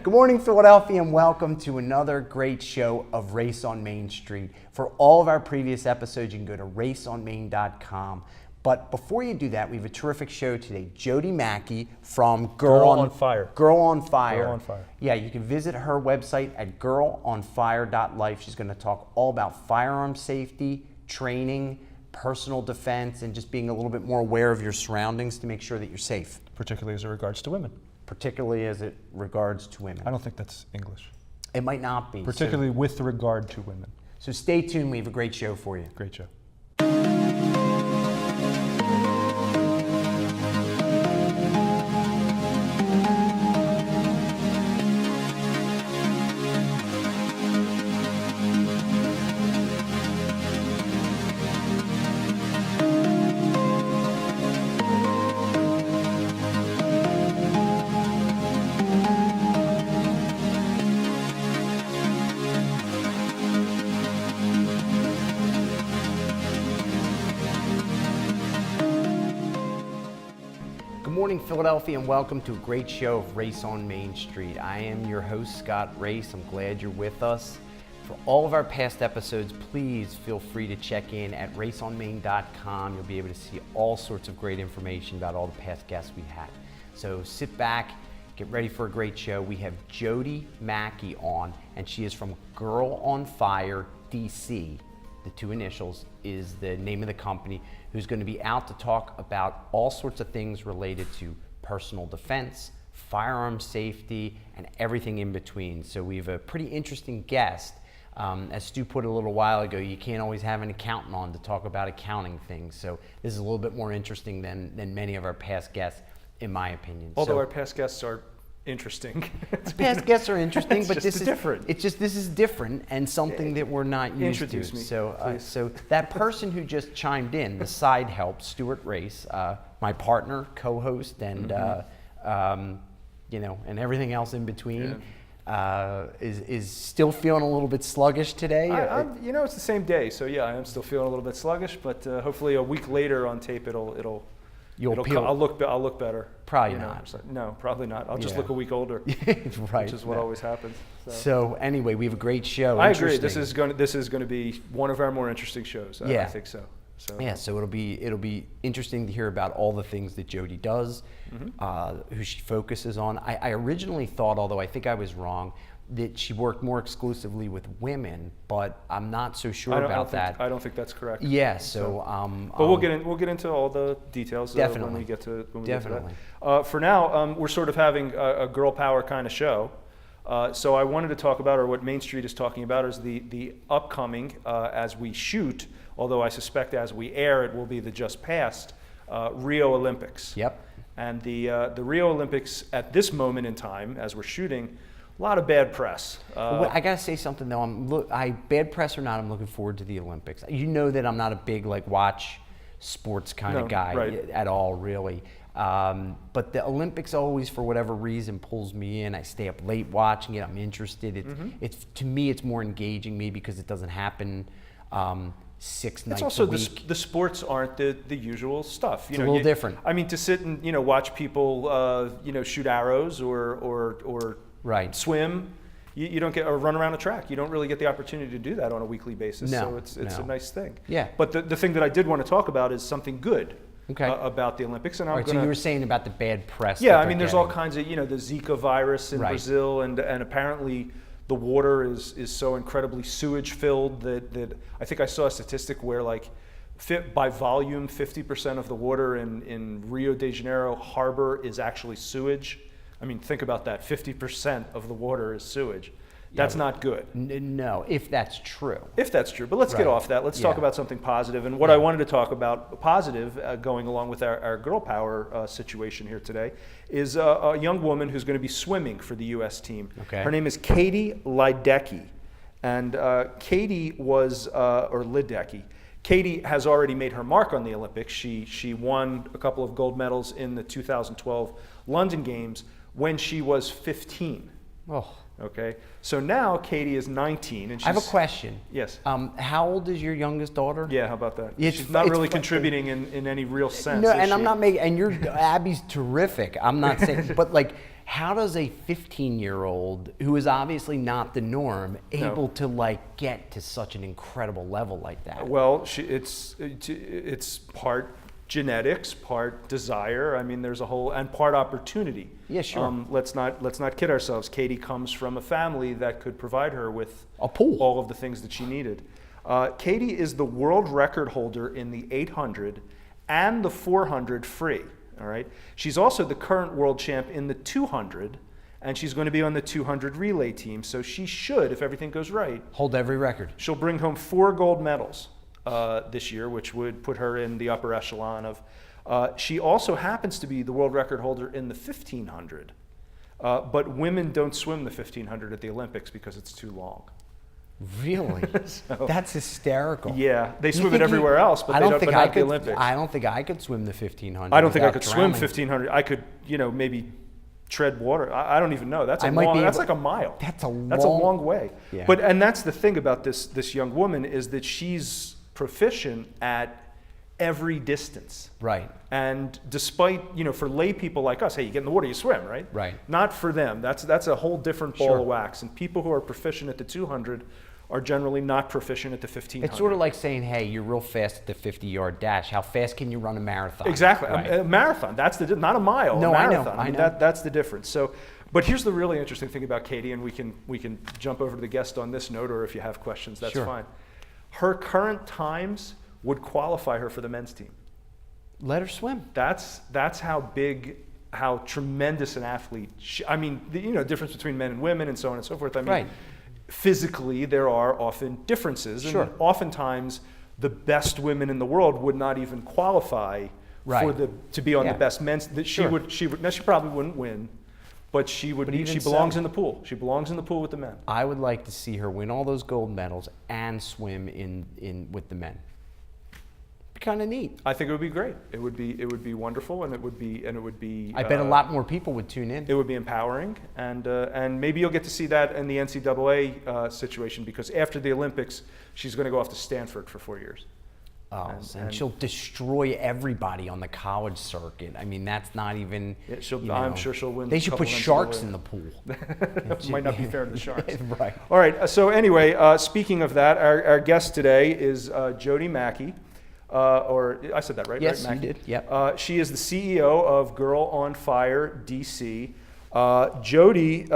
Good morning, Philadelphia, and welcome to another great show of Race on Main Street. For all of our previous episodes, you can go to raceonmain.com. But before you do that, we have a terrific show today. Jodi Maki from Girl on Fire. Girl on Fire. Girl on Fire. Yeah, you can visit her website at girlonfire.life. She's going to talk all about firearm safety, training, personal defense, and just being a little bit more aware of your surroundings to make sure that you're safe. Particularly as it regards to women. Particularly as it regards to women. I don't think that's English. It might not be. Particularly with regard to women. So stay tuned. We have a great show for you. Great show. Good morning, Philadelphia, and welcome to a great show of Race on Main Street. I am your host, Scott Race. I'm glad you're with us. For all of our past episodes, please feel free to check in at raceonmain.com. You'll be able to see all sorts of great information about all the past guests we've had. So sit back, get ready for a great show. We have Jodi Maki on, and she is from Girl on Fire, DC. The two initials is the name of the company, who's going to be out to talk about all sorts of things related to personal defense, firearm safety, and everything in between. So we have a pretty interesting guest. As Stu put a little while ago, you can't always have an accountant on to talk about accounting things. So this is a little bit more interesting than many of our past guests, in my opinion. Although our past guests are interesting. Past guests are interesting, but this is different. This is different and something that we're not used Introduce to. me, So that person who just chimed in, the side help, Stuart Race, my partner, co-host, and and everything else in between, is still feeling a little bit sluggish today. It's the same day, so yeah, I am still feeling a little bit sluggish, but hopefully a week later on tape I'll look better. Probably not. So, no, probably not. I'll just look a week older. Right. Which is what always happens. So anyway, we have a great show. I agree. This is going to be one of our more interesting shows. I think so. So it'll be interesting to hear about all the things that Jodi does, who she focuses on. I originally thought, although I think I was wrong, that she worked more exclusively with women, but I'm not so sure about that. I don't think that's correct. Yeah. So, but we'll get into all the details when we get to that. For now, we're sort of having a girl power kind of show. So I wanted to talk about, or what Main Street is talking about, is the upcoming, as we shoot, although I suspect as we air it will be the just past Rio Olympics. Yep. And the Rio Olympics at this moment in time, as we're shooting, a lot of bad press. I gotta say something though. Bad press or not, I'm looking forward to the Olympics. You know that I'm not a big watch sports kind of guy at all, really. But the Olympics always, for whatever reason, pulls me in. I stay up late watching it. I'm interested. It's to me, it's more engaging maybe because it doesn't happen 6 nights a week. It's also the sports aren't the usual stuff. It's a little different. I mean, to sit and watch people shoot arrows or swim, you don't get, or run around a track. You don't really get the opportunity to do that on a weekly basis. No, so it's a nice thing. Yeah. But the thing that I did want to talk about is something good. About the Olympics, and so you were saying about the bad press. Yeah, I mean, there's all kinds of the Zika virus in Brazil, and apparently the water is so incredibly sewage filled that I think I saw a statistic where by volume 50% of the water in Rio de Janeiro harbor is actually sewage. I mean, think about that. 50% of the water is sewage. That's not good. No, if that's true. If that's true. But let's get off that. Let's talk about something positive. And what I wanted to talk about positive, going along with our girl power situation here today, is a young woman who's going to be swimming for the U.S. team. Okay. Her name is Katie Ledecky. And Katie was, or Ledecky. Katie has already made her mark on the Olympics. She won a couple of gold medals in the 2012 London Games when she was 15. Oh. Okay, so now Katie is 19, and she's, I have a question. Yes. How old is your youngest daughter? Yeah, how about that? She's not really contributing in any real sense. No, and I'm not making. And Abby's terrific. I'm not saying, but How does a 15-year-old, who is obviously not the norm, able to like get to such an incredible level like that? Well, it's part genetics, part desire. I mean, there's a whole, and part opportunity. Yeah, sure. Let's not kid ourselves. Katie comes from a family that could provide her with a pool, all of the things that she needed. Katie is the world record holder in the 800 and the 400 free. All right. She's also the current world champ in the 200, and she's going to be on the 200 relay team. So she should, if everything goes right, hold every record. She'll bring home 4 gold medals this year, which would put her in the upper echelon of. She also happens to be the world record holder in the 1500, but women don't swim the 1500 at the Olympics because it's too long. Really? So, that's hysterical. Yeah, they swim it everywhere else, but not the Olympics. I don't think I could swim the 1500. I don't think I could drowning. swim 1500. I could, maybe tread water. I don't even know. That's that's like a mile. That's a long way. Yeah. And that's the thing about this young woman is that she's proficient at every distance. Right. And despite, for lay people like us, hey, you get in the water, you swim, right? Right. Not for them. That's a whole different ball of wax. And people who are proficient at the 200 are generally not proficient at the 1500. It's sort of like saying, hey, you're real fast at the 50-yard dash. How fast can you run a marathon? Exactly. Right. A marathon. That's not a mile. No, a marathon. I know. That's the difference. So, but here's the really interesting thing about Katie, and we can jump over to the guest on this note, or if you have questions, that's fine. Her current times would qualify her for the men's team. Let her swim. That's how tremendous an athlete. The difference between men and women and so on and so forth. I mean, right. Physically, there are often differences, and oftentimes the best women in the world would not even qualify to be on the best men's. She would. Now she probably wouldn't win, but she would. She belongs in the pool. She belongs in the pool with the men. I would like to see her win all those gold medals and swim in with the men. Kind of neat. I think it would be great. It would be wonderful, and it would be. I bet a lot more people would tune in. It would be empowering, and maybe you'll get to see that in the NCAA situation, because after the Olympics, she's going to go off to Stanford for 4 years. Oh, and she'll destroy everybody on the college circuit. I mean, that's not even. Yeah, I'm sure she'll win. They should put sharks in the pool. Might not be fair to the sharks. Right. All right. So anyway, speaking of that, our guest today is Jodi Maki. Or I said that right? Yes, right, you did. Yep. She is the CEO of Girl on Fire DC. Jodi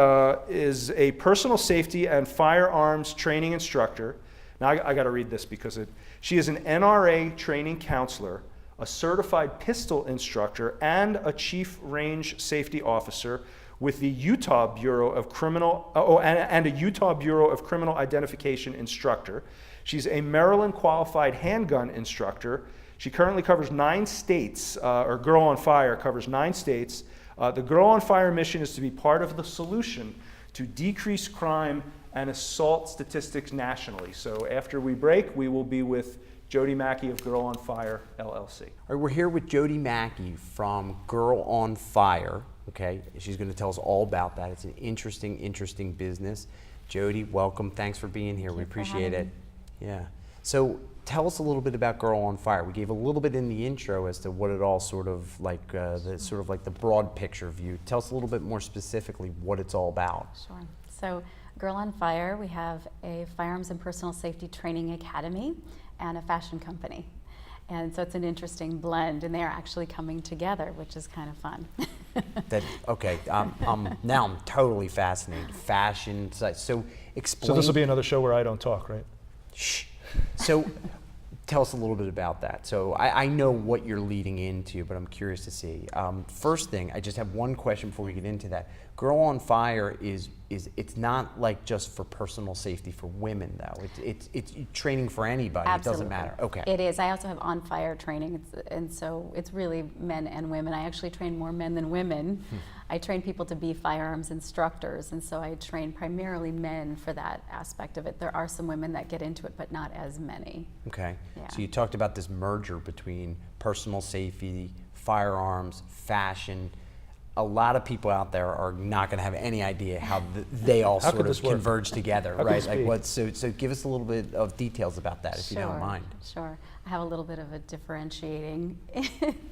is a personal safety and firearms training instructor. Now I got to read this because she is an NRA training counselor, a certified pistol instructor, and a chief range safety officer with the Utah Bureau of Criminal and a Utah Bureau of Criminal Identification instructor. She's a Maryland qualified handgun instructor. She currently covers 9 states, or Girl on Fire covers 9 states. The Girl on Fire mission is to be part of the solution to decrease crime and assault statistics nationally. So after we break, we will be with Jodi Maki of Girl on Fire, LLC. All right, we're here with Jodi Maki from Girl on Fire. Okay, she's going to tell us all about that. It's an interesting business. Jodi, welcome. Thanks for being here. We appreciate it. Yeah. So tell us a little bit about Girl on Fire. We gave a little bit in the intro as to what it all sort of like, the broad picture view. Tell us a little bit more specifically what it's all about. Sure. So Girl on Fire, we have a firearms and personal safety training academy and a fashion company. And so it's an interesting blend, and they're actually coming together, which is kind of fun. Now I'm totally fascinated. Fashion, so explain. So this will be another show where I don't talk, right? Shh. So tell us a little bit about that. So I know what you're leading into, but I'm curious to see. First thing, I just have one question before we get into that. Girl on Fire is it's not like just for personal safety for women though. It's training for anybody. Absolutely. It doesn't matter. Okay. It is. I also have On Fire training, and so it's really men and women. I actually train more men than women. I train people to be firearms instructors, and so I train primarily men for that aspect of it. There are some women that get into it, but not as many. Okay. Yeah. So you talked about this merger between personal safety, firearms, fashion. A lot of people out there are not going to have any idea how they all sort of converge together, right? Like what? So give us a little bit of details about that, if you don't mind. Sure. I have a little bit of a differentiating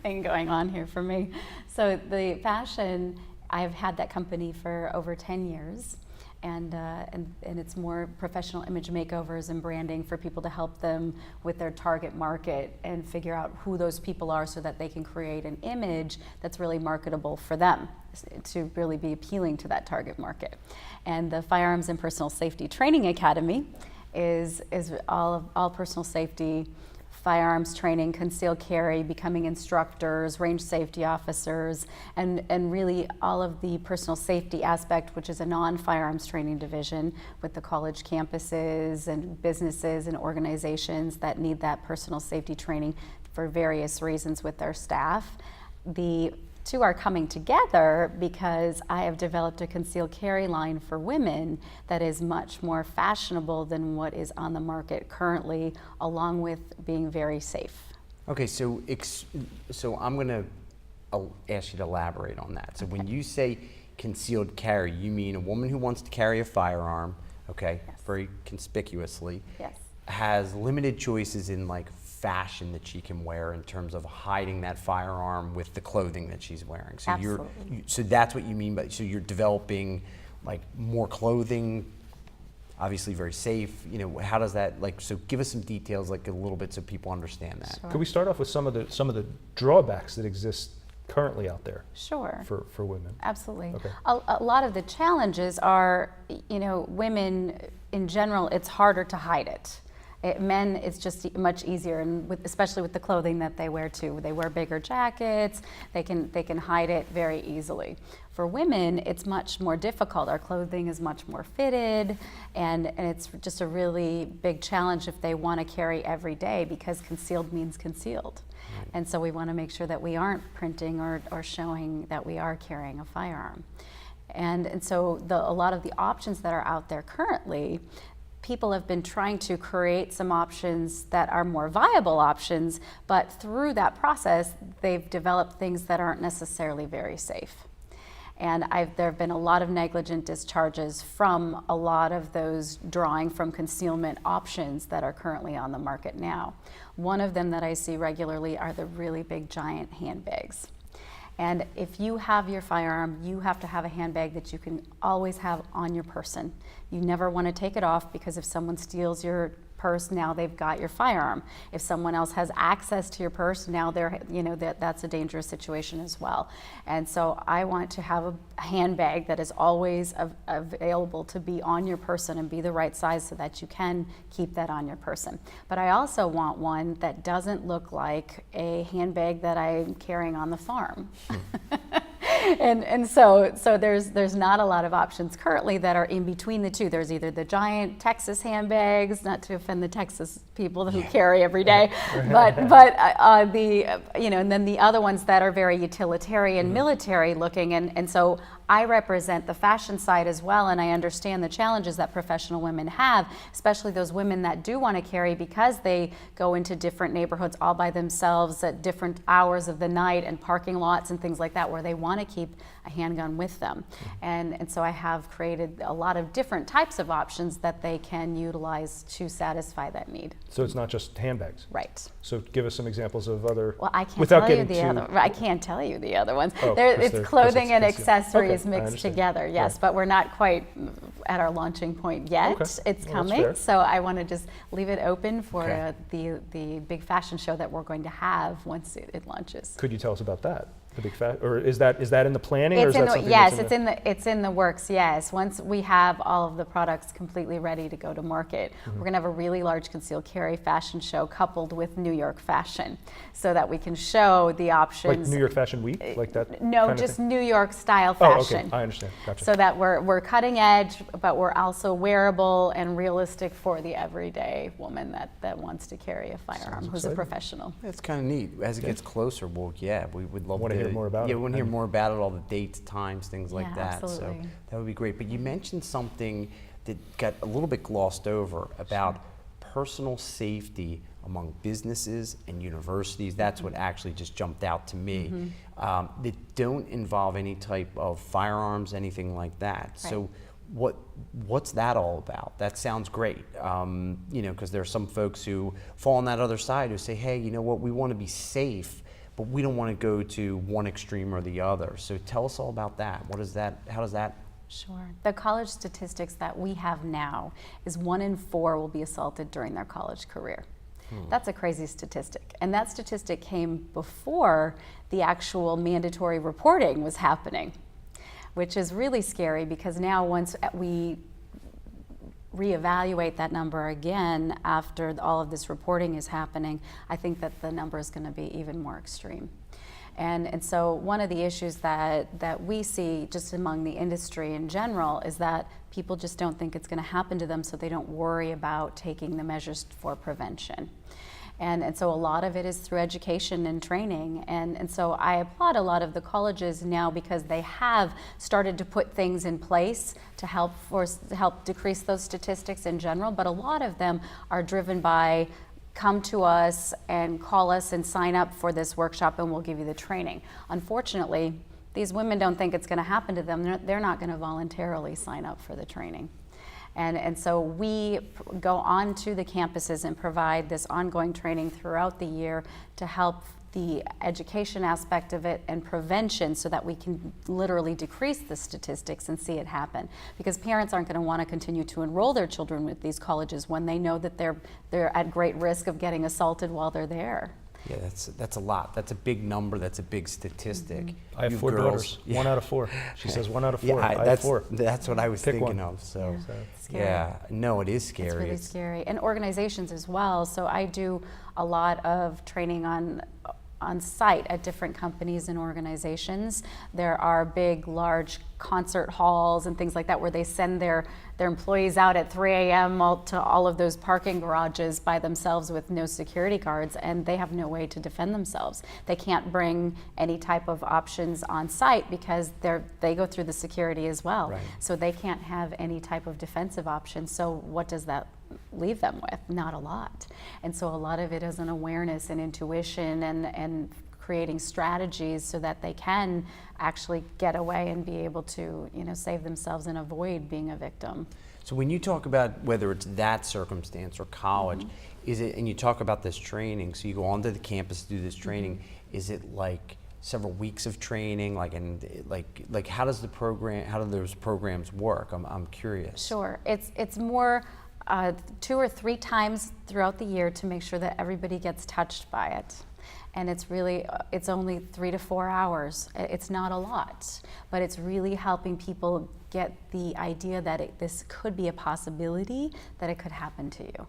thing going on here for me. So the fashion, I've had that company for over 10 years. And it's more professional image makeovers and branding for people to help them with their target market and figure out who those people are so that they can create an image that's really marketable for them to really be appealing to that target market. And the Firearms and Personal Safety Training Academy is all personal safety, firearms training, concealed carry, becoming instructors, range safety officers, and really all of the personal safety aspect, which is a non-firearms training division with the college campuses and businesses and organizations that need that personal safety training for various reasons with their staff. The two are coming together because I have developed a concealed carry line for women that is much more fashionable than what is on the market currently, along with being very safe. Okay, so I'm going to ask you to elaborate on that. So when you say concealed carry, you mean a woman who wants to carry a firearm, okay, Yes. very conspicuously, Yes. has limited choices in like fashion that she can wear in terms of hiding that firearm with the clothing that she's wearing. So Absolutely. so that's what you mean by, so you're developing like more clothing, obviously very safe, you know, how does that, like, so give us some details, like a little bit so people understand that. Sure. Could we start off with some of the drawbacks that exist currently out there Sure. for women? Absolutely. Okay. A lot of the challenges are, you know, women in general, it's harder to hide it. Men, it's just much easier, and especially with the clothing that they wear too. They wear bigger jackets. They can hide it very easily. For women, it's much more difficult. Our clothing is much more fitted, and it's just a really big challenge if they want to carry every day, because concealed means concealed. Right. And so we want to make sure that we aren't printing or showing that we are carrying a firearm. And so a lot of the options that are out there currently, people have been trying to create some options that are more viable options, but through that process, they've developed things that aren't necessarily very safe. And there have been a lot of negligent discharges from a lot of those drawing from concealment options that are currently on the market now. One of them that I see regularly are the really big giant handbags. And if you have your firearm, you have to have a handbag that you can always have on your person. You never want to take it off, because if someone steals your purse, now they've got your firearm. If someone else has access to your purse, now that's a dangerous situation as well. And so I want to have a handbag that is always available to be on your person and be the right size so that you can keep that on your person. But I also want one that doesn't look like a handbag that I'm carrying on the farm. And so there's not a lot of options currently that are in between the two. There's either the giant Texas handbags, not to offend the Texas people who carry every day, but and then the other ones that are very utilitarian, military looking, and so I represent the fashion side as well, and I understand the challenges that professional women have, especially those women that do want to carry because they go into different neighborhoods all by themselves at different hours of the night and parking lots and things like that, where they want to keep a handgun with them. And so I have created a lot of different types of options that they can utilize to satisfy that need. So it's not just handbags. Right. So give us some examples of other. Well, I can't without tell you getting the too- other. I can't tell you the other ones. Oh, It's clothing and it's accessories okay, I mixed understand. together. Yes, Right. but we're not quite at our launching point yet. Okay. It's Well, that's coming, fair. so I want to just leave it open for Okay. the big fashion show that we're going to have once it launches. Could you tell us about that? The big or is that in the planning, or is that something Yes, that's it's in the works. Yes, once we have all of the products completely ready to go to market, we're going to have a really large concealed carry fashion show coupled with New York fashion, so that we can show the options. like New York Fashion Week, like that? No, kind of just thing? New York style Oh, fashion. okay, I understand. Gotcha. So that we're cutting edge, but we're also wearable and realistic for the everyday woman that wants to carry a firearm, who's a exciting. professional. That's kind of neat. As it gets closer, we would love Wanna to hear more about it. Yeah, we want to hear more about it, all the dates, times, things like Yeah, that. absolutely. So that would be great. But you mentioned something that got a little bit glossed over about personal safety among businesses and universities. That's what actually just jumped out to me. That don't involve any type of firearms, anything like that. Right. So what's that all about? That sounds great, because there are some folks who fall on that other side who say, hey, you know what, we want to be safe, but we don't want to go to one extreme or the other. So tell us all about that. How does that? Sure. The college statistics that we have now is 1 in 4 will be assaulted during their college career. That's a crazy statistic. And that statistic came before the actual mandatory reporting was happening, which is really scary because now once we reevaluate that number again after all of this reporting is happening, I think that the number is going to be even more extreme. And so one of the issues that we see just among the industry in general is that people just don't think it's going to happen to them, so they don't worry about taking the measures for prevention. And so a lot of it is through education and training. And so I applaud a lot of the colleges now because they have started to put things in place to help decrease those statistics in general. But a lot of them are driven by come to us and call us and sign up for this workshop and we'll give you the training. Unfortunately, these women don't think it's going to happen to them. They're not going to voluntarily sign up for the training. And so we go on to the campuses and provide this ongoing training throughout the year to help the education aspect of it and prevention so that we can literally decrease the statistics and see it happen. Because parents aren't going to want to continue to enroll their children with these colleges when they know that they're at great risk of getting assaulted while they're there. Yeah, that's a lot. That's a big number. That's a big statistic. I have 4 daughters. Yeah. 1 out of 4. She says 1 out of 4. Yeah, I have 4. That's what I was Pick thinking one. of. So, Scary. yeah, no, it is scary. It's really scary. And organizations as well. So I do a lot of training on site at different companies and organizations. There are big, large concert halls and things like that where they send their employees out at 3 a.m. to all of those parking garages by themselves with no security guards, and they have no way to defend themselves. They can't bring any type of options on site because they go through the security as well. Right. So they can't have any type of defensive option. So what does that leave them with? Not a lot. And so a lot of it is an awareness and intuition and creating strategies so that they can actually get away and be able to, save themselves and avoid being a victim. So when you talk about whether it's that circumstance or college, is it, and you talk about this training, so you go onto the campus to do this training, is it like several weeks of training, like how does how do those programs work? I'm curious. Sure, it's more 2 or 3 times throughout the year to make sure that everybody gets touched by it. And it's only 3 to 4 hours. It's not a lot, but it's really helping people get the idea that this could be a possibility, that it could happen to you.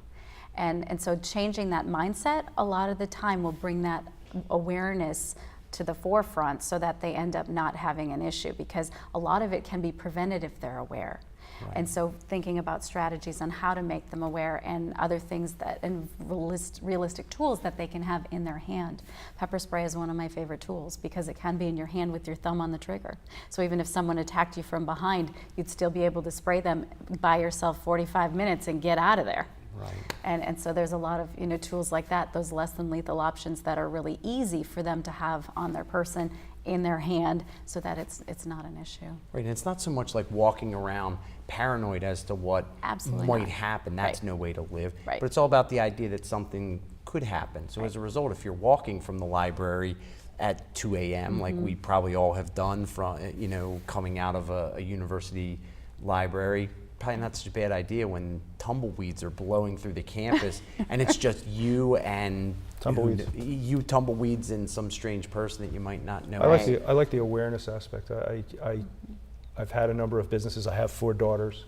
And so changing that mindset a lot of the time will bring that awareness to the forefront so that they end up not having an issue, because a lot of it can be prevented if they're aware. Right. And so thinking about strategies on how to make them aware and other things and realistic tools that they can have in their hand. Pepper spray is one of my favorite tools because it can be in your hand with your thumb on the trigger. So even if someone attacked you from behind, you'd still be able to spray them by yourself 45 minutes and get out of there. Right. And so there's a lot of tools like that, those less than lethal options that are really easy for them to have on their person, in their hand, so that it's not an issue. Right, and it's not so much like walking around paranoid as to what might happen. That's no way to live. Right. But it's all about the idea that something could happen. So as a result, if you're walking from the library at 2 a.m., like we probably all have done from, coming out of a university library, probably not such a bad idea when tumbleweeds are blowing through the campus and it's just you and tumbleweeds and some strange person that you might not know. I like the awareness aspect. I've had a number of businesses. I have 4 daughters.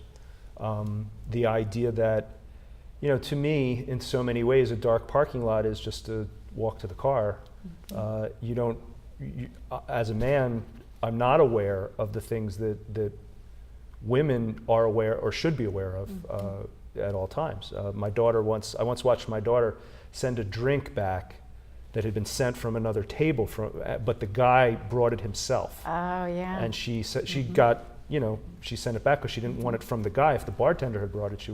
The idea that, to me, in so many ways, a dark parking lot is just to walk to the car. As a man, I'm not aware of the things that women are aware or should be aware of at all times. I once watched my daughter send a drink back that had been sent from another table, but the guy brought it himself. Oh yeah. And she said she got, she sent it back because she didn't want it from the guy. If the bartender had brought it,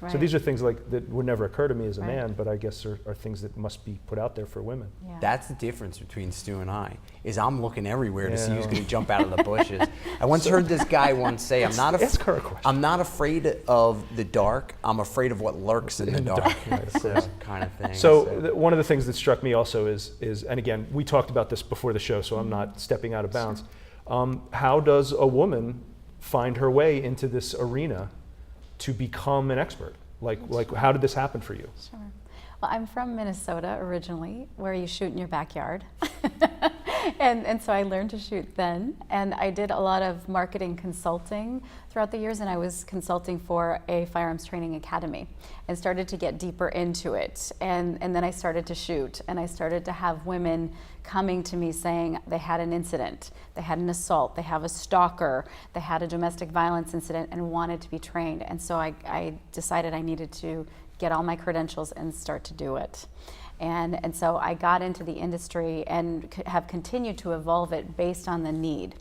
So these are things like that would never occur to me as a Right. man, but I guess are things that must be put out there for women. Yeah. That's the difference between Stu and I, is I'm looking everywhere to see Yeah, who's well. going to jump out of the bushes. I once heard this guy once say, Ask her a question. I'm not afraid of the dark, I'm afraid of what lurks in the dark. Right, of So, course. kind of thing. So one of the things that struck me also is, and again, we talked about this before the show, so I'm not stepping out of bounds. How does a woman find her way into this arena to become an expert? Like how did this happen for you? Sure. Well, I'm from Minnesota originally, where you shoot in your backyard. and so I learned to shoot then. And I did a lot of marketing consulting throughout the years, and I was consulting for a firearms training academy and started to get deeper into it. And then I started to shoot, and I started to have women coming to me saying they had an incident, they had an assault, they have a stalker, they had a domestic violence incident and wanted to be trained. And so I decided I needed to get all my credentials and start to do it. And so I got into the industry and have continued to evolve it based on the need.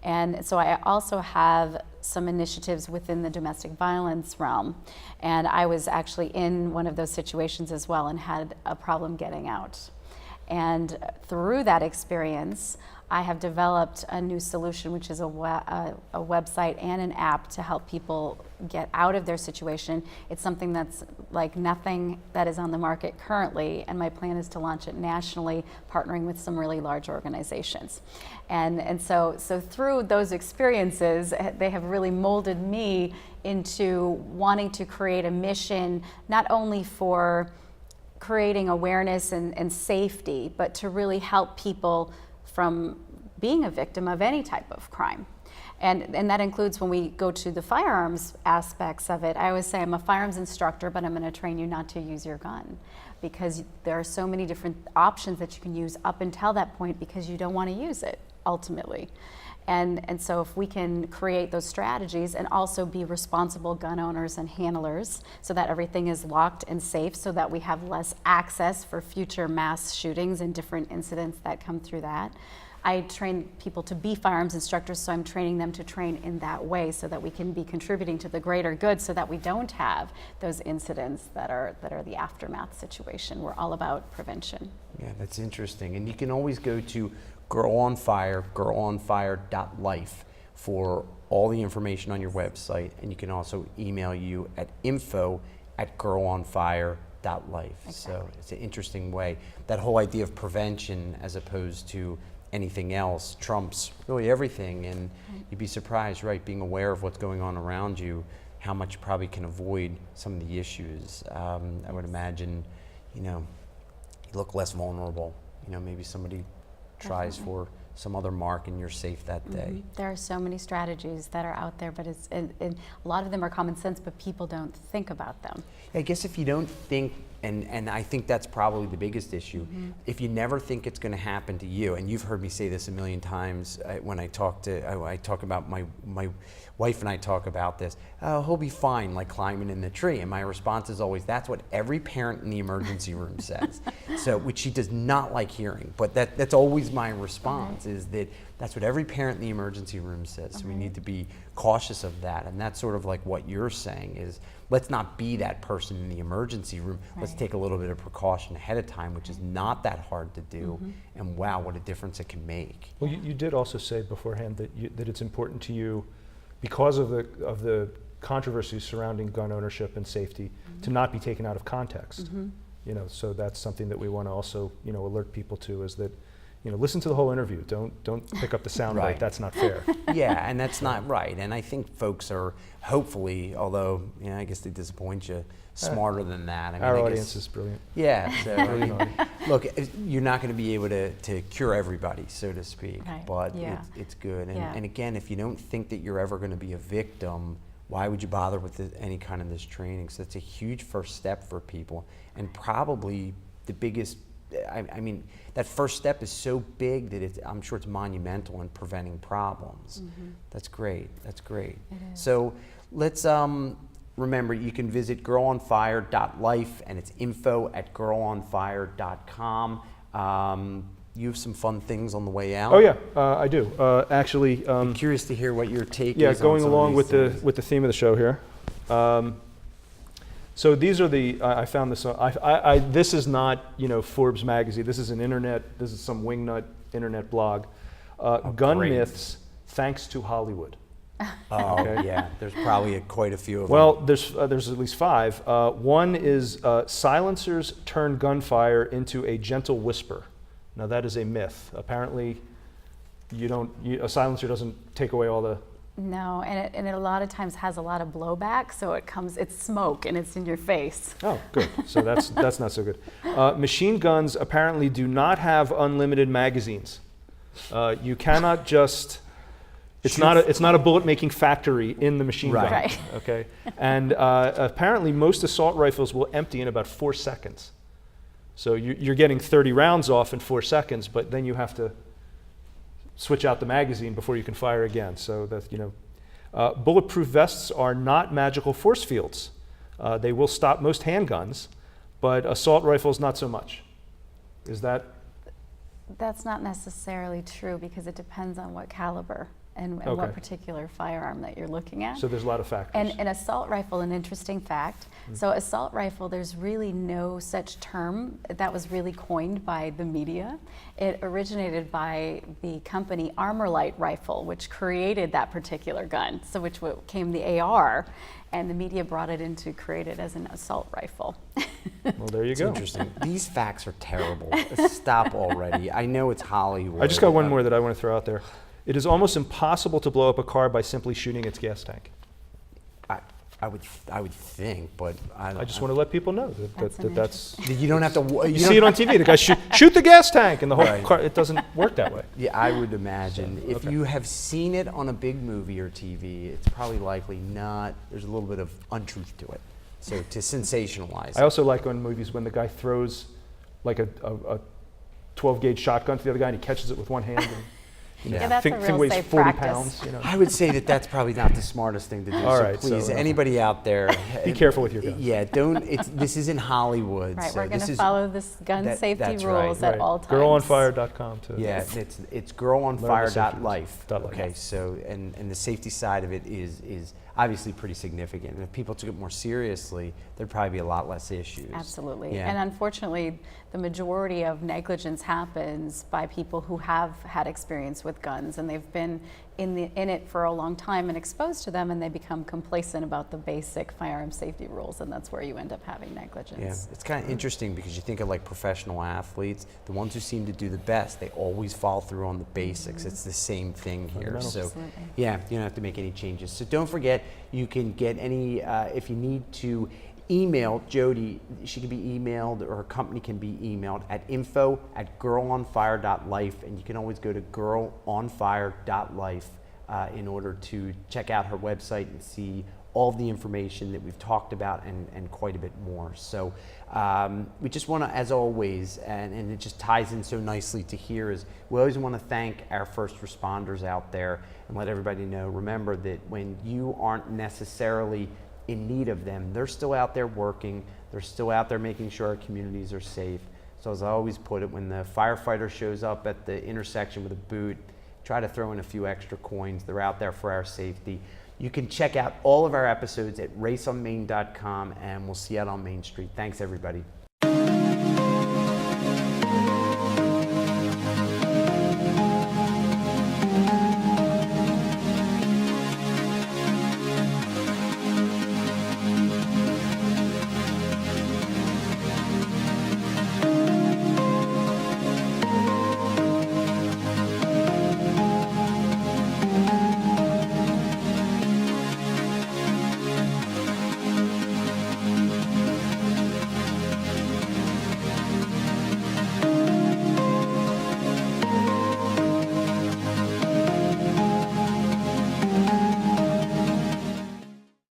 And so I also have some initiatives within the domestic violence realm. And I was actually in one of those situations as well and had a problem getting out. And through that experience, I have developed a new solution, which is a website and an app to help people get out of their situation. It's something that's like nothing that is on the market currently, and my plan is to launch it nationally, partnering with some really large organizations. And so through those experiences, they have really molded me into wanting to create a mission, not only for creating awareness and safety, but to really help people from being a victim of any type of crime. And that includes when we go to the firearms aspects of it. I always say I'm a firearms instructor, but I'm going to train you not to use your gun, because there are so many different options that you can use up until that point because you don't want to use it ultimately. And so if we can create those strategies and also be responsible gun owners and handlers so that everything is locked and safe, so that we have less access for future mass shootings and different incidents that come through that. I train people to be firearms instructors, so I'm training them to train in that way so that we can be contributing to the greater good, so that we don't have those incidents that are the aftermath situation. We're all about prevention. Yeah, that's interesting. And you can always go to Girl on Fire, girlonfire.life for all the information on your website. And you can also email you at info@girlonfire.life. Exactly. So it's an interesting way. That whole idea of prevention as opposed to anything else trumps really everything. And you'd be surprised, right, being aware of what's going on around you, how much you probably can avoid some of the issues. I would imagine, you look less vulnerable. Maybe somebody tries for some other mark and you're safe that day. There are so many strategies that are out there, but a lot of them are common sense, but people don't think about them. I guess if you don't think, and I think that's probably the biggest issue, if you never think it's going to happen to you, and you've heard me say this a million times when I talk about my wife and I talk about this, oh, he'll be fine, like climbing in the tree. And my response is always, that's what every parent in the emergency room says. So, which she does not like hearing, but that's always my response, is that that's what every parent in the emergency room says. So we need to be cautious of that. And that's sort of like what you're saying is, let's not be that person in the emergency room. Let's take a little bit of precaution ahead of time, which is not that hard to do. And wow, what a difference it can make. Well, you did also say beforehand that it's important to you, because of the controversies surrounding gun ownership and safety, to not be taken out of context. So that's something that we want to also alert people to, is that listen to the whole interview. Don't pick up the sound Right. bite. That's not fair. Yeah, and that's not right. And I think folks are hopefully, although I guess they disappoint you, smarter than that. I mean, Our I audience guess, is brilliant. Yeah. So look, you're not going to be able to cure everybody, so to speak. Right. But Yeah. it's good. And, Yeah. and again, if you don't think that you're ever going to be a victim, why would you bother with any kind of this training? So that's a huge first step for people, and probably the biggest. I mean, that first step is so big that I'm sure it's monumental in preventing problems. That's great. That's great. It is. So let's remember, you can visit girlonfire.life, and it's info@girlonfire.com. You have some fun things on the way out. Oh yeah, I do. Actually, I'm curious to hear what your take yeah, is. going on some along of with these things. the theme of the show here. So these are the, I found this, this is not, Forbes magazine. This is this is some wingnut internet blog. Gun great. myths, thanks to Hollywood. Oh, yeah. There's probably quite a few of Well, them. there's at least 5. One is silencers turn gunfire into a gentle whisper. Now that is a myth. Apparently, a silencer doesn't take away all the. No, and it a lot of times has a lot of blowback, so it's smoke and it's in your face. Oh, good. So that's not so good. Machine guns apparently do not have unlimited magazines. You cannot just. It's not a bullet making factory in the machine gun. Right. Okay. And apparently, most assault rifles will empty in about 4 seconds. So you're getting 30 rounds off in 4 seconds, but then you have to switch out the magazine before you can fire again. So that bulletproof vests are not magical force fields. They will stop most handguns, but assault rifles not so much. Is that? That's not necessarily true because it depends on what caliber and Okay. what particular firearm that you're looking at. So there's a lot of factors. And an assault rifle, an interesting fact. So assault rifle, there's really no such term that was really coined by the media. It originated by the company Armorlight Rifle, which created that particular gun, so which became the AR, and the media brought it in to create it as an assault rifle. Well, there you It's go. interesting. These facts are terrible. Stop already. I know it's Hollywood. I just got one more that I want to throw out there. It is almost impossible to blow up a car by simply shooting its gas tank. I would think, but I just want to let people know that's. You don't have to. You see it on TV. The guy shoot the gas tank, and the whole Right. car. It doesn't work that way. Yeah, I would imagine. If okay. you have seen it on a big movie or TV, it's probably likely not. There's a little bit of untruth to it. So to sensationalize I also like on movies when the guy throws like a 12 gauge shotgun to the other guy and he catches it with one hand. And, Yeah, that's a thing real weighs safe 40 practice. pounds. I would say that that's probably not the smartest thing to do. All so right, please, so, anybody out there, Be careful with your guns. Yeah, don't. This isn't Hollywood. Right, so we're going this to is, follow this gun safety that's rules right. at all times. Girlonfire.com too. Yeah, it's girlonfire.life. Okay, so and the safety side of it is obviously pretty significant. And if people took it more seriously, there'd probably be a lot less issues. Absolutely. Yeah. And unfortunately, the majority of negligence happens by people who have had experience with guns and they've been in it for a long time and exposed to them, and they become complacent about the basic firearm safety rules, and that's where you end up having negligence. Yeah, it's kind of interesting because you think of like professional athletes, the ones who seem to do the best, they always follow through on the basics. It's the same thing here. So Absolutely. yeah, you don't have to make any changes. So don't forget, you can get any, if you need to email Jodi, she can be emailed, or her company can be emailed at info@girlonfire.life, and you can always go to girlonfire.life in order to check out her website and see all of the information that we've talked about and quite a bit more. So we just want to, as always, and it just ties in so nicely to here, is we always want to thank our first responders out there and let everybody know, remember that when you aren't necessarily in need of them, they're still out there working, they're still out there making sure our communities are safe. So as I always put it, when the firefighter shows up at the intersection with a boot, try to throw in a few extra coins. They're out there for our safety. You can check out all of our episodes at raceonmain.com, and we'll see you out on Main Street. Thanks, everybody.